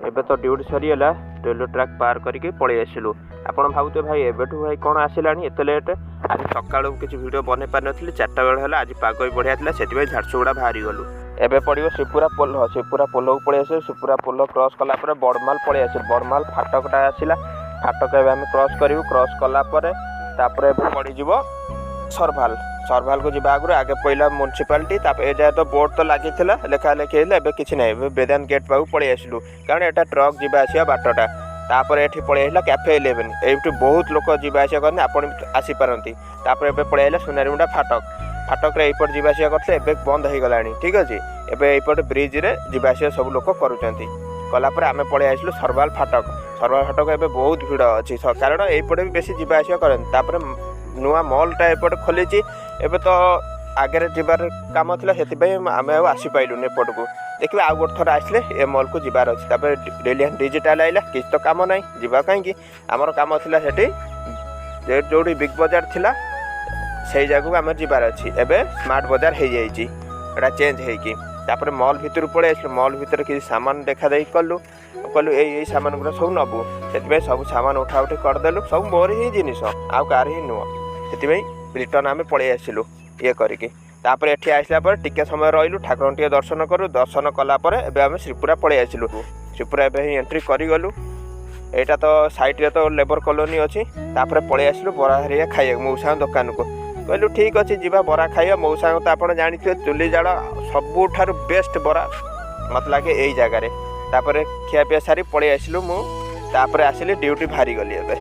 एबे तो duty सरीगला railway track पार करके पलि आसिलु। आपण भावुते भाई एबेठू भाई कौन आसिलानी एते लेट। आज सकाळू किसी वीडियो बने पार नथिले 4टा बेल हला। आज पाग भी बढ़िया थिला सेति झारसुगुड़ा बाहरी गलु। एबे पड़ियो शिवपुरा पोल को पलि आसे। शिवपुरा पोल क्रॉस कला पर बड़माल पलि आसे। बड़माल फाटकटा आसिला। फाटक एबे हम क्रॉस करिवु। क्रॉस कला पर तापर एबे पड़ी जिवो सरभाल को जीवा आगु आगे पहला म्यूनिसिपालिटी ए जाए तो बोर्ड तो लगी लेखा लेखी एबे किछि नै। बेदान गेट पाक पलि आसिलु कारण एटा ट्रक जीवा आसिया बाटटा। तापर एठी पलि आइला कैफे 11 एठी बहुत लोक जीवा आसिया करने आपण आसी पारंती। तापर एबे पलि आइला सोनारीमुंडा फाटक रे एपट जीवा आसिया करथे एबे बंद हे गलानी। ठीक अछि एबे एपट ब्रिज रे जीवा आसिया सब लोक करूचंती। कला पर आमे पलि आइसलु सरभाल फाटक एबे बहुत भीड़ अछि कारण एपट भी बेसी जीवा आसिया करन। तापर नुआ मॉलटा एपट खोली एबे तो आगे जीवार काम थिला सेति आमे आसी पाइलु एपट को। देखिए आउ गोटे थर आसले ए मॉल को जीवार अच्छी। तापर रिलायंस डिजिटल आइला किसी तो काम ना जीवा कहीं आमर काम थिला सेठी जोड़ी बिग बजार थिला से जगह आम जीवार अच्छी। एबे स्मार्ट बजार हो जाइए एटा चेंज होगी। तापर मॉल भितर पड़े आसलु। मॉल भितर किसी सामान देखा देखी कलु ये सामान गुड़ा सब नबू से सब सामान उठा उठी करदेलु। सब मोर ही जिनिस आउ कार ही नुह से रिटर्न आम पलि आसिलु ये करिकी। तापर एठी आसला पर टिके समय रहिलु ठाकुर टिके दर्शन करू। दर्शन कला पर एबे आम श्रीपुरा पलि आसिलु। श्रीपुरा एबे ही एंट्री करी गलु। एटा तो साइड रे तो लेबर कॉलोनी अछि। तापर पलि आसिलु बरा हरिया खाइया मौसा दुकान को। कहलु ठीक अछि जीवा बरा खाइया। मौसा तो आपण जानिथिबे चुली जाड़ सबुठारु बेस्ट बरा मत लागे एई जगह रे। तापर खिया पिया सारी पलि आसिलु मु। तापर आसिली ड्यूटी भारी गली एबे।